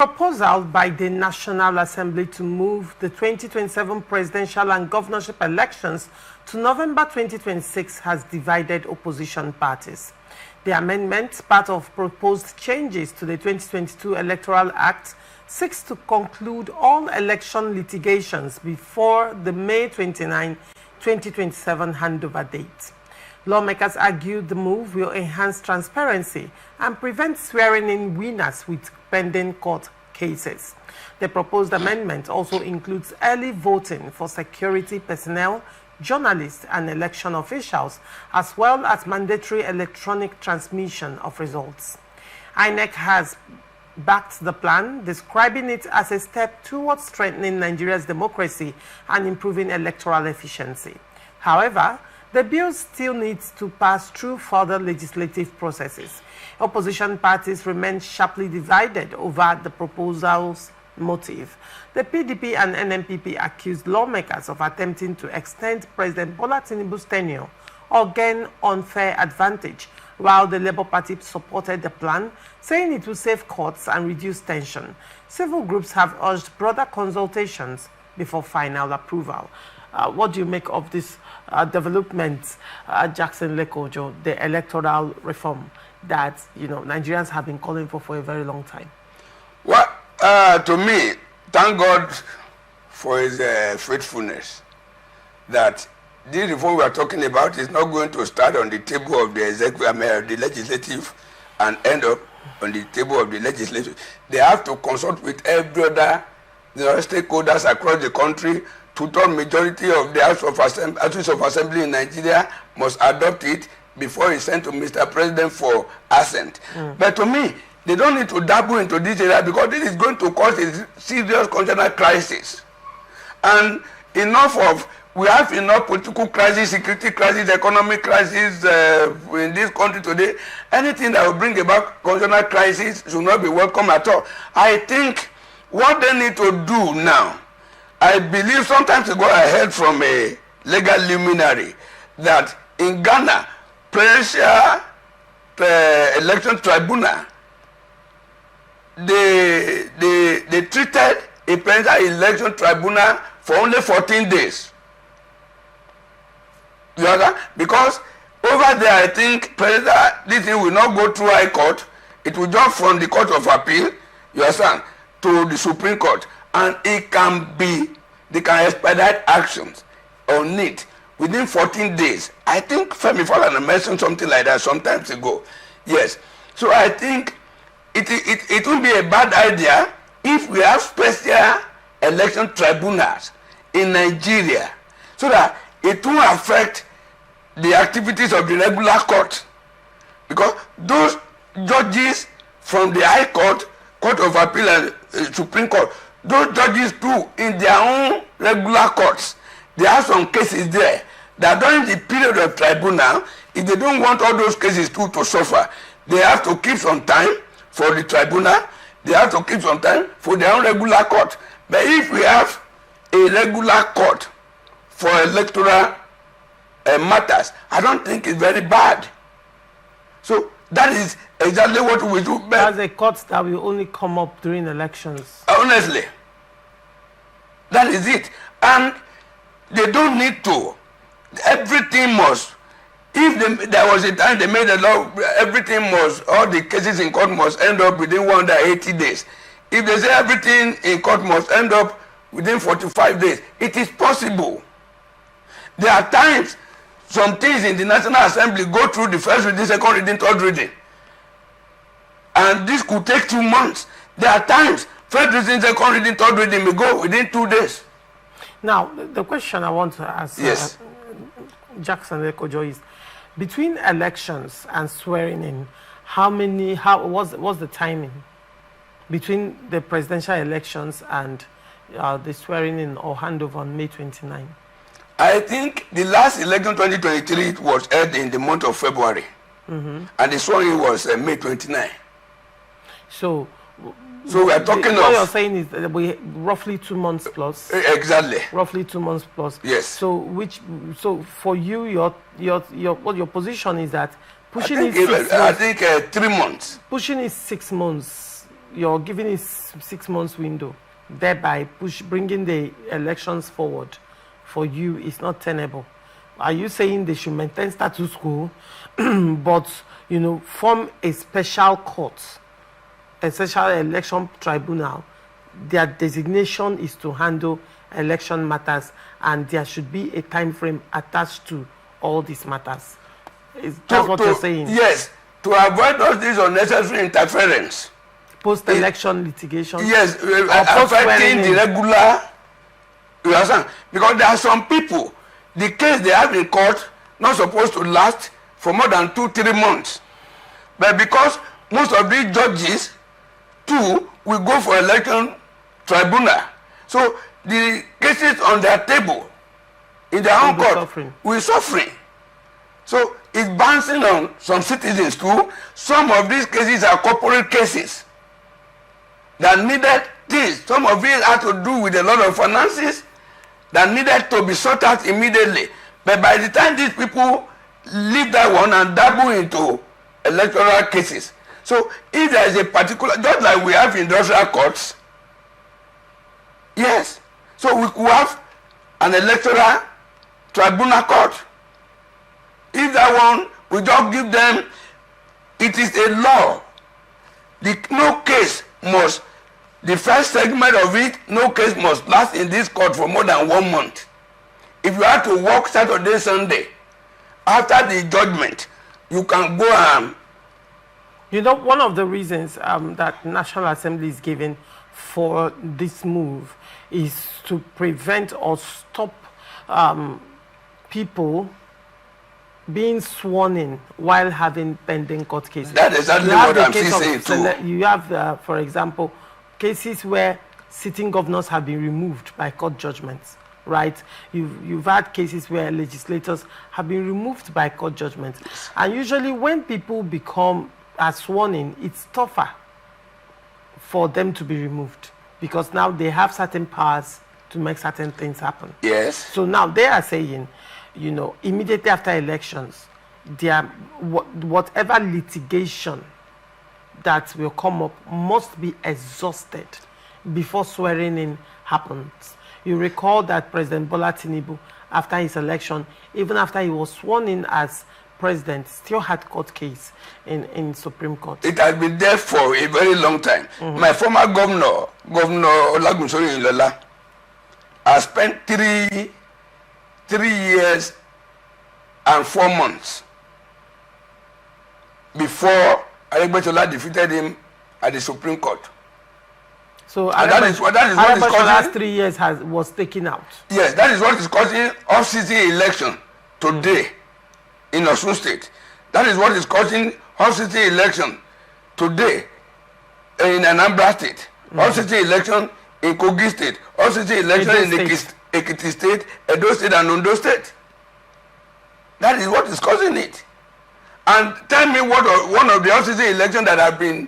proposal by the National Assembly to move the 2027 presidential and governorship elections to November 2026 has divided opposition parties. The amendment, part of proposed changes to the 2022 Electoral Act, seeks to conclude all election litigations before the May 29, 2027 handover date. Lawmakers argued the move will enhance transparency and prevent swearing-in winners with pending court cases. The proposed amendment also includes early voting for security personnel, journalists and election officials, as well as mandatory electronic transmission of results. INEC has backed the plan, describing it as a step towards strengthening Nigeria's democracy and improving electoral efficiency. However, the bill still needs to pass through further legislative processes. Opposition parties remain sharply divided over the proposal's motive. The PDP and NNPP accused lawmakers of attempting to extend President Bola Tinubu's tenure or gain unfair advantage, while the Labour Party supported the plan, saying it will save costs and reduce tension. Civil groups have urged broader consultations before final approval. What do you make of this development, Jackson Lekojo, the electoral reform that Nigerians have been calling for a very long time? Well, to me, thank God for his faithfulness that this reform we are talking about is not going to start on the table of the executive, the legislative, and end up on the table of the legislative. They have to consult with every other stakeholders across the country. Two-thirds majority of the Houses of Assembly in Nigeria must adopt it before it's sent to Mr. President for assent. But to me, they don't need to dabble into this area because this is going to cause a serious constitutional crisis. And we have enough political crisis, security crisis, economic crisis in this country today. Anything that will bring about constitutional crisis should not be welcome at all. I think what they need to do now, I believe sometimes ago I heard from a legal luminary that in Ghana, presidential election tribunal, they treated a presidential election tribunal for only 14 days. You understand? Because over there, I think this thing will not go through High Court. It will jump from the Court of Appeal, you understand, to the Supreme Court. And they can expedite actions on it within 14 days. I think Femi Falana mentioned something like that sometimes ago. Yes. So I think it will be a bad idea if we have special election tribunals in Nigeria so that it won't affect the activities of the regular court. Because those judges from the High Court, Court of Appeal and Supreme Court, those judges too, in their own regular courts, they have some cases there that during the period of tribunal, if they don't want all those cases too to suffer, they have to keep some time for the tribunal, they have to keep some time for their own regular court. But if we have a regular court for electoral matters, I don't think it's very bad. So that is exactly what we do. That's a court that will only come up during elections. Honestly, that is it. And they don't need to. Everything must. If there was a time they made a law, everything must, all the cases in court must end up within 180 days. If they say everything in court must end up within 45 days, it is possible. There are times some things in the National Assembly go through the first reading, second reading, third reading. And this could take 2 months. There are times first reading, second reading, third reading may go within 2 days. Now, the question I want to ask Jackson Lekojo is, between elections and swearing in, what's the timing between the presidential elections and the swearing in or handover on May 29? I think the last election 2023 was held in the month of February, and the swearing was May 29. So we are talking what you're saying is that we roughly 2 months plus. Exactly. Roughly 2 months plus. Yes. So for you, your position is that pushing I think 3 months. Pushing is 6 months you're giving it 6 months window, thereby bringing the elections forward for you is not tenable. Are you saying they should maintain status quo, but form a special court, a special election tribunal? Their designation is to handle election matters, and there should be a time frame attached to all these matters. That's what you're saying? Yes, to avoid all this unnecessary interference. Post-election litigation? Yes, affecting the regular, you understand? Because there are some people, the case they have in court not supposed to last for more than 2-3 months. But because most of these judges, too, will go for election tribunal. So the cases on their table, in their own court, will suffering. So it's bouncing on some citizens too. Some of these cases are corporate cases that needed this. Some of it had to do with a lot of finances that needed to be sorted out immediately. But by the time these people leave that one and dabble into electoral cases, so if there is a particular, just like we have industrial courts, yes, so we could have an electoral tribunal court. If that one, we just give them, it is a law. No case must, the first segment of it, no case must last in this court for more than 1 month. If you have to work Saturday, Sunday, after the judgment, you can go and... one of the reasons that National Assembly is giving for this move is to prevent or stop people being sworn in while having pending court cases. That is exactly what I'm saying too. You have, for example, cases where sitting governors have been removed by court judgments, right? You've had cases where legislators have been removed by court judgments. And usually when people are sworn in, it's tougher for them to be removed because now they have certain powers to make certain things happen. Yes. So now they are saying, immediately after elections, whatever litigation that will come up must be exhausted before swearing in happens. You recall that President Bola Tinubu, after his election, even after he was sworn in as president, still had court case in Supreme Court. It has been there for a very long time. My former governor Olagunsoye Ilola, has spent 3 years and 4 months before Adegbetola defeated him at the Supreme Court. So that is what is last 3 years was taken out. Yes, that is what is causing off-season election today in Osun State. That is what is causing off-season election today in Anambra State. Off-season election in Kogi State. Off-season election in Ekiti State, Edo State and Ondo State. That is what is causing it. And tell me what one of the off-season elections that have been,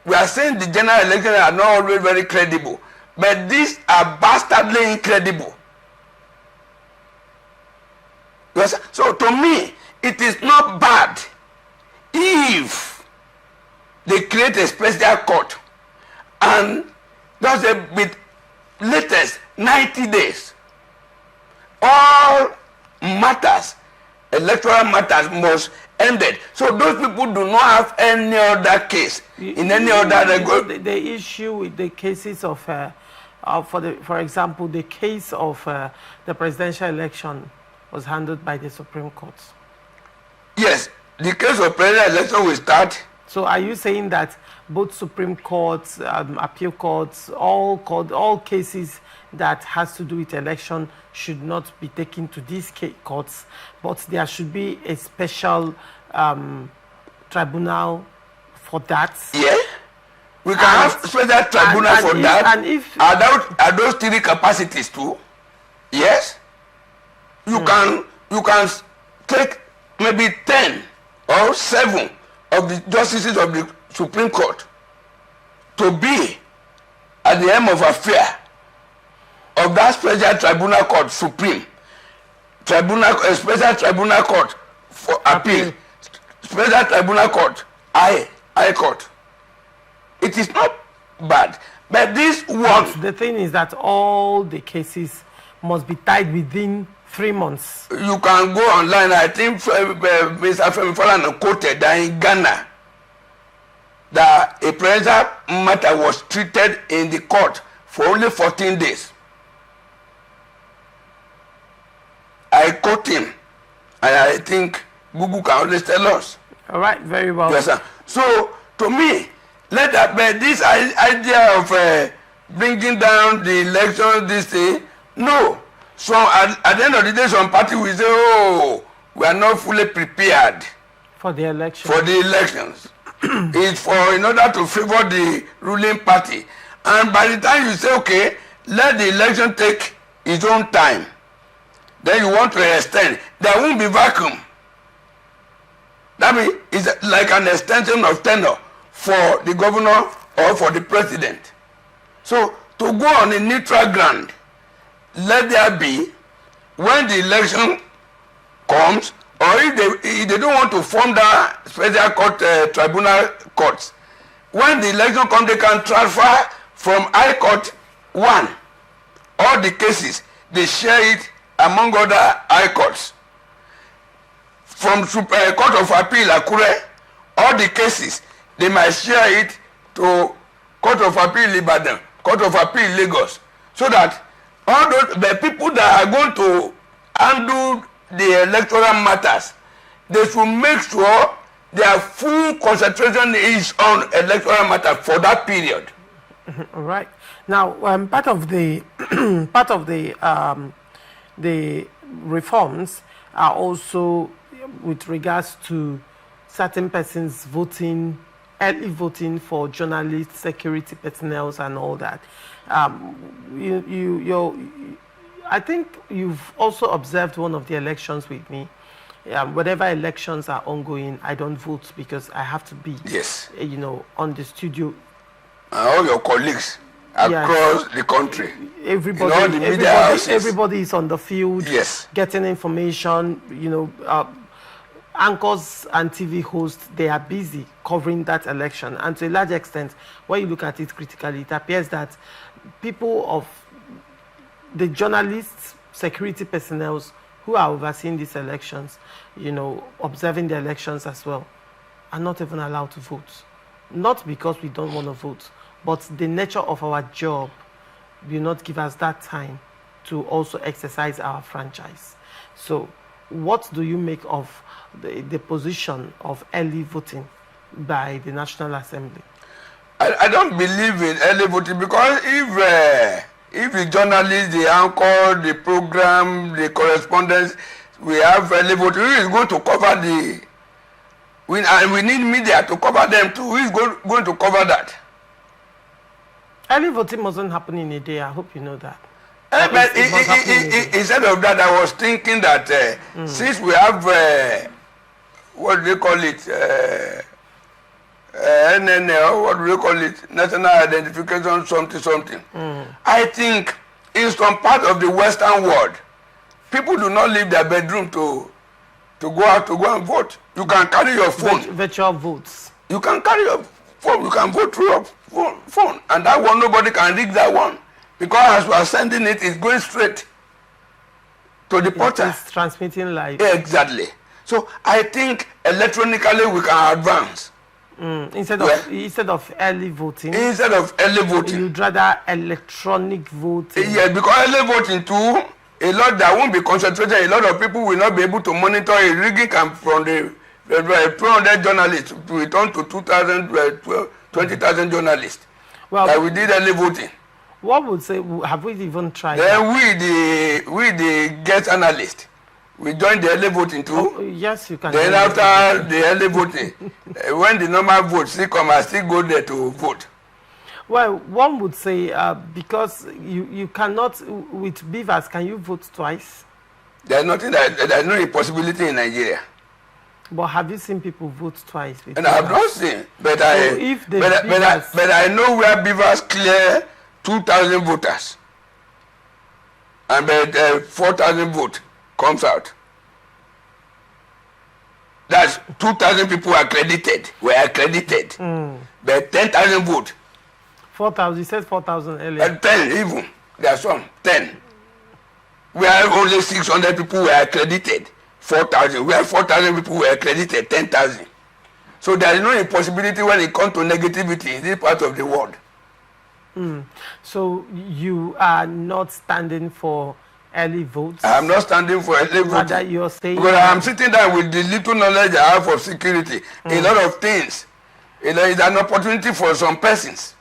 we are saying the general elections are not always very credible, but these are bastardly incredible. Yes. So to me, it is not bad if they create a special court and just a bit latest 90 days. All matters, electoral matters must ended. So those people do not have any other case in any other. The issue with the cases of, for example, the case of the presidential election was handled by the Supreme Court. Yes, the case of presidential election will start. So are you saying that both Supreme Courts, appeal courts, all cases that has to do with election should not be taken to these courts, but there should be a special tribunal for that? Yeah, we can have special tribunal for that. And if are those 3 capacities too? Yes, you can take maybe 10 or 7 of the justices of the Supreme Court to be at the helm of affair of that special tribunal court, Supreme Tribunal, special tribunal court for appeal, special tribunal court, High Court. It is not bad. But this one... But the thing is that all the cases must be tied within 3 months. You can go online. I think Mr. Femi Falana quoted that in Ghana, that a presidential matter was treated in the court for only 14 days. I quote him, and I think Google can always tell us. All right, very well. Yes, sir. So, to me, let that be this idea of bringing down the election, this thing, no. So, at the end of the day, some party will say, oh, we are not fully prepared for the election. For the elections. It's in order to favor the ruling party. And by the time you say, okay, let the election take its own time, then you want to extend, there won't be vacuum. That means it's like an extension of tenure for the governor or for the president. So to go on a neutral ground, let there be, when the election comes, or if they don't want to form that special court, tribunal courts, when the election comes, they can transfer from High Court 1, all the cases, they share it among other high courts. From Court of Appeal, Akure, all the cases, they might share it to Court of Appeal, Ibadan, Court of Appeal, Lagos, so that all the people that are going to handle the electoral matters, they should make sure their full concentration is on electoral matter for that period. All right. Now, part of the the reforms are also with regards to certain persons voting, early voting for journalists, security personnel, and all that. I think you've also observed one of the elections with me. Whatever elections are ongoing, I don't vote because I have to be, yes, on the studio. All your colleagues across the country. Everybody is on the field, yes, getting information. Anchors and TV hosts, they are busy covering that election. And to a large extent, when you look at it critically, it appears that people of the journalists, security personnel who are overseeing these elections, observing the elections as well, are not even allowed to vote. Not because we don't want to vote, but the nature of our job will not give us that time to also exercise our franchise. So what do you make of the position of early voting by the National Assembly? I don't believe in early voting, because if the journalists, the anchor, the program, the correspondence, we have early voting, who is going to cover and we need media to cover them too. Who is going to cover that? Early voting mustn't happen in a day. I hope you know that. But instead of that, I was thinking that since we have, what do they call it, NNL, what do they call it, National Identification something. I think in some part of the Western world, people do not leave their bedroom to go out to go and vote. You can carry your phone. Virtual votes. You can carry your phone. You can vote through your phone. And that one, nobody can rig that one. Because as we are sending it, it's going straight to the portal. It's transmitting live. Exactly. So I think electronically we can advance. Instead of early voting. Instead of early voting. You'd rather electronic voting. Yeah, because early voting too, there won't be concentration. A lot of people will not be able to monitor a rigging camp from the 200 journalists to return to 2,000, 20,000 journalists. Well, like we did early voting. What would say, have we even tried then that? we the guest analysts, we joined the early voting too. Oh, yes, you can. Then after the early voting, when the normal votes still come, I still go there to vote. Well, one would say because you cannot, with beavers, can you vote twice? There's no impossibility in Nigeria. But have you seen people vote twice? And I have not seen, but I know where beavers clear 2,000 voters, and 4,000 vote comes out. That's 2,000 people were accredited, but 10,000 vote. 4,000. You said 4,000 earlier. 10 even. There are some 10. We have only 600 people who are accredited. 4,000. We have 4,000 people who are accredited. 10,000. So there is no impossibility when it comes to negativity in this part of the world. So you are not standing for early votes? I am not standing for early votes. Rather, you're saying... Because I am sitting down with the little knowledge I have of security. A lot of things. It is an opportunity for some persons.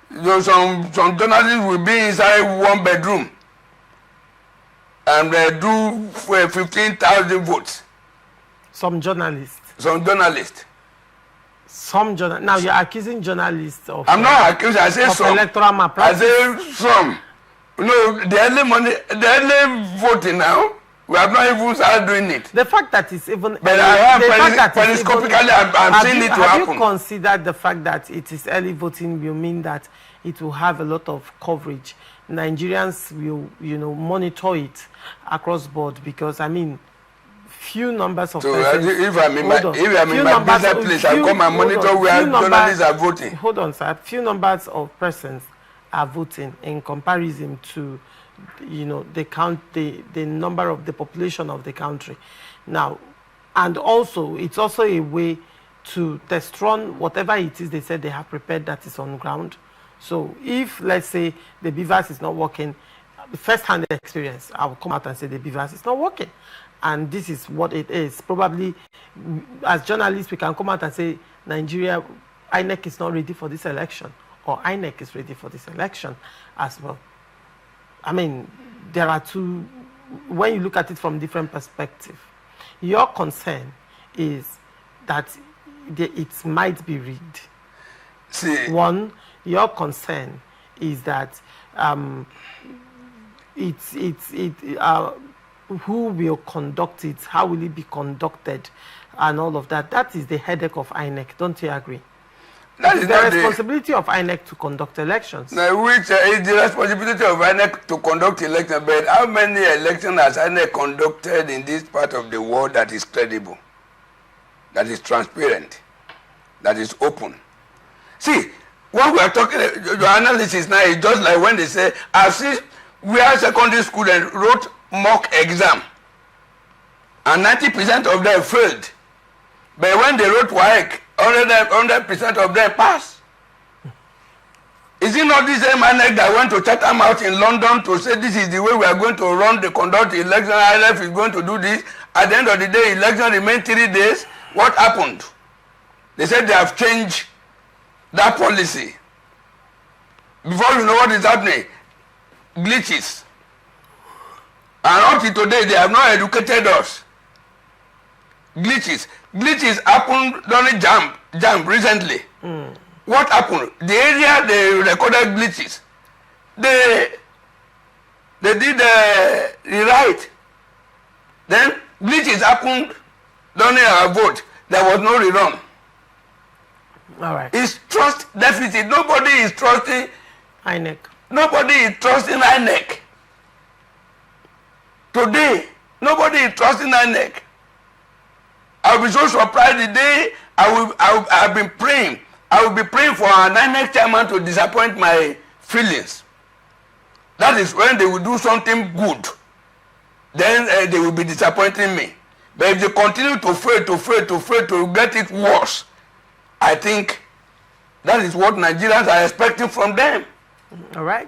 You know, some journalists will be inside one bedroom and do 15,000 votes. Some journalists? Some journalists. Now you're accusing journalists of... I'm not accusing, I say some. Electoral malpractice. I say some. You know, the early voting now, we have not even started doing it. The fact that it's even... But I have periscopically, I'm seeing it to happen. Have you considered the fact that it is early voting will mean that it will have a lot of coverage? Nigerians will, monitor it across board because, I mean, few numbers of persons... So if I'm in my business place, I come and monitor where journalists are voting. Hold on, sir. Few numbers of persons are voting in comparison to, the number of the population of the country. Now, and also, it's also a way to test run whatever it is they said they have prepared that is on ground. So if, let's say, the BVAS is not working, the first-hand experience, I will come out and say the BVAS is not working. And this is what it is. Probably, as journalists, we can come out and say, Nigeria, INEC is not ready for this election, or INEC is ready for this election as well. I mean, there are two, when you look at it from different perspectives. Your concern is that it might be rigged. See. One, your concern is that who will conduct it, how will it be conducted, and all of that. That is the headache of INEC. Don't you agree? That is the responsibility of INEC to conduct elections. Now, which is the responsibility of INEC to conduct elections, but how many elections has INEC conducted in this part of the world that is credible, that is transparent, that is open? See, what we are talking, your analysis now is just like when they say, I've seen where secondary students wrote mock exam, and 90% of them failed. But when they wrote WAEC, 100% of them passed. Is it not the same INEC that went to Chatham House in London to say this is the way we are going to conduct the election, INEC is going to do this? At the end of the day, election remained 3 days. What happened? They said they have changed that policy. Before you know what is happening, glitches. And up to today, they have not educated us. Glitches happened during jam recently. What happened? The area they recorded glitches, they did rewrite. Then glitches happened during our vote. There was no rerun. All right. It's trust deficit. Nobody is trusting INEC. Nobody is trusting INEC. Today, nobody is trusting INEC. I'll be so surprised the day I've been praying. I will be praying for an INEC chairman to disappoint my feelings. That is when they will do something good. Then they will be disappointing me. But if they continue to fail, to get it worse, I think that is what Nigerians are expecting from them. All right.